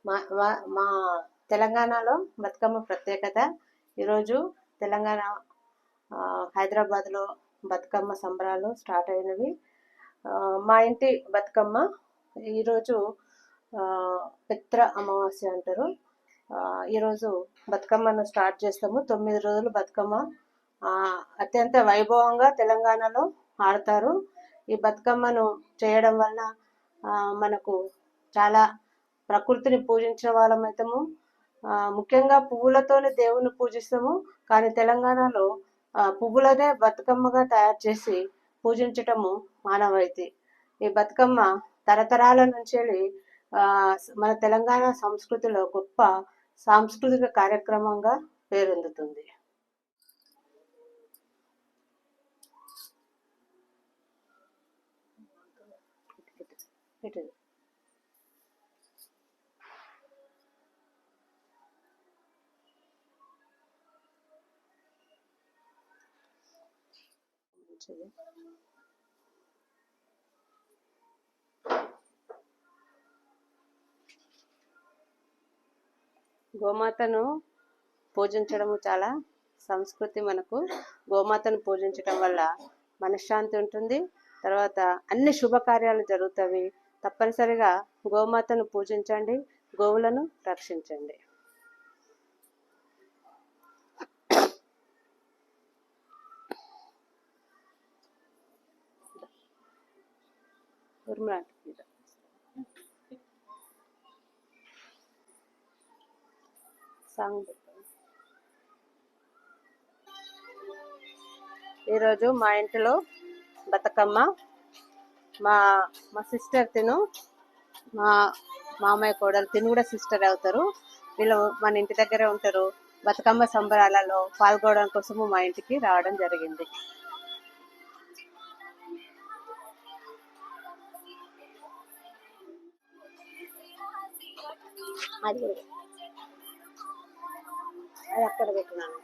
మా మా మా తెలంగాణలో బతుకమ్మ ప్రత్యేకత. ఈరోజు తెలంగాణ హైదరాబాద్లో బతుకమ్మ సంబరాలు స్టార్ట్ అయినవి. మా ఇంటి బతుకమ్మ ఈరోజు పిత్ర అమావాస్య అంటారు. ఈరోజు బతుకమ్మను స్టార్ట్ చేస్తాము. 9 రోజులు బతుకమ్మ అత్యంత వైభవంగా తెలంగాణలో ఆడతారు. ఈ బతుకమ్మను చేయడం వల్ల మనకు చాలా ప్రకృతిని పూజించిన వాళ్ళం అవుతాము. ముఖ్యంగా పువ్వులతోనే దేవుని పూజిస్తాము. కానీ తెలంగాణలో పువ్వులనే బతుకమ్మగా తయారు చేసి పూజించటము మానవాయితీ. ఈ బతుకమ్మ తరతరాల నుంచి మన తెలంగాణ సంస్కృతిలో గొప్ప సాంస్కృతిక కార్యక్రమంగా పేరొందుతుంది. గోమాతను పూజించడము చాలా సంస్కృతి. మనకు గోమాతను పూజించడం వల్ల మనశ్శాంతి ఉంటుంది. తర్వాత అన్ని శుభకార్యాలు జరుగుతాయి. తప్పనిసరిగా గోమాతను పూజించండి, గోవులను రక్షించండి. ఈరోజు మా ఇంటిలో బతుకమ్మ మా సిస్టర్ తిను, మా మామయ్య కోడలు తిను కూడా సిస్టర్ అవుతారు. వీళ్ళు మన ఇంటి దగ్గరే ఉంటారు. బతుకమ్మ సంబరాలలో పాల్గొనడం కోసము మా ఇంటికి రావడం జరిగింది. అది అక్కడ పెట్టినాను.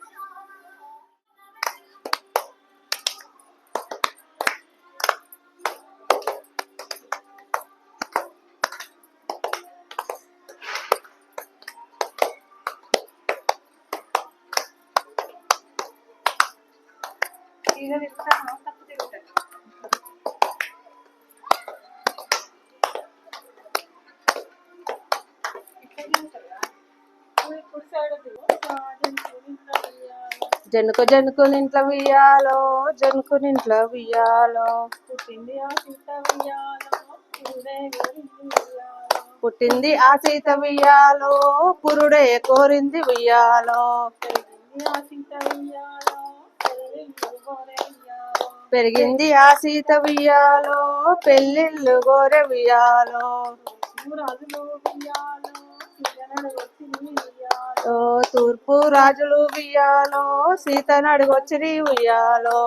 జనుకు జనుకు నింట్ల వియ్యాలో, జనుకు నింట్ల వియ్యాలో, పుట్టింది ఆ సీత వియ్యాలో, పురుడే కోరింది వియ్యాలో, పెరిగింది ఆ సీత వియ్యాలో, పెళ్ళిళ్ళు గోరె వియ్యాలో, తూర్పు రాజులు వియ్యాలో, సీత నడుగొచ్చిరి ఉయ్యాలో.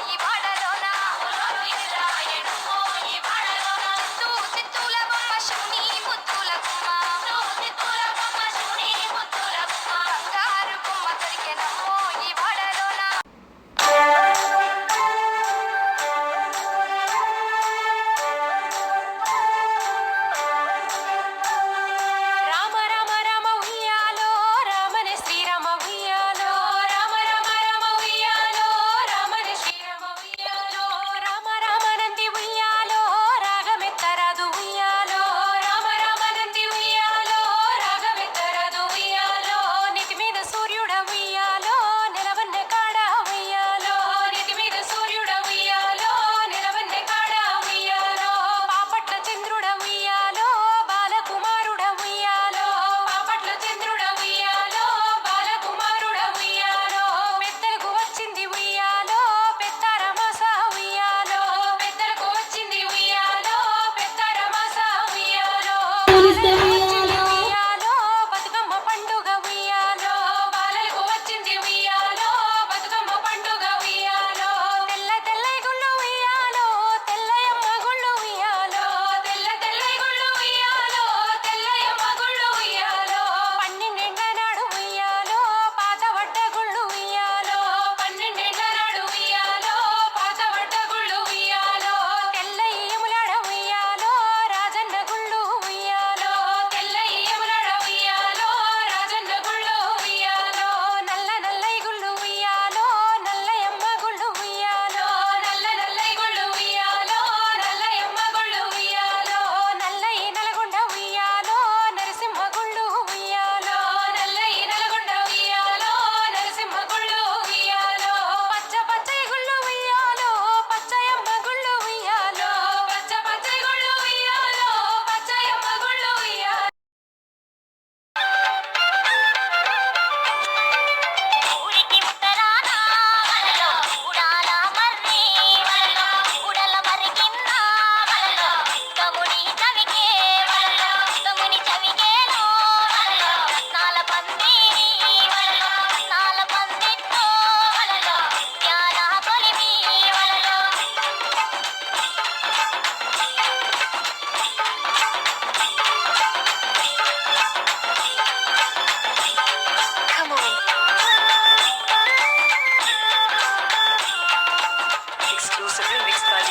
ఈ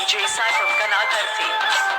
DJ Sai from Kanadhar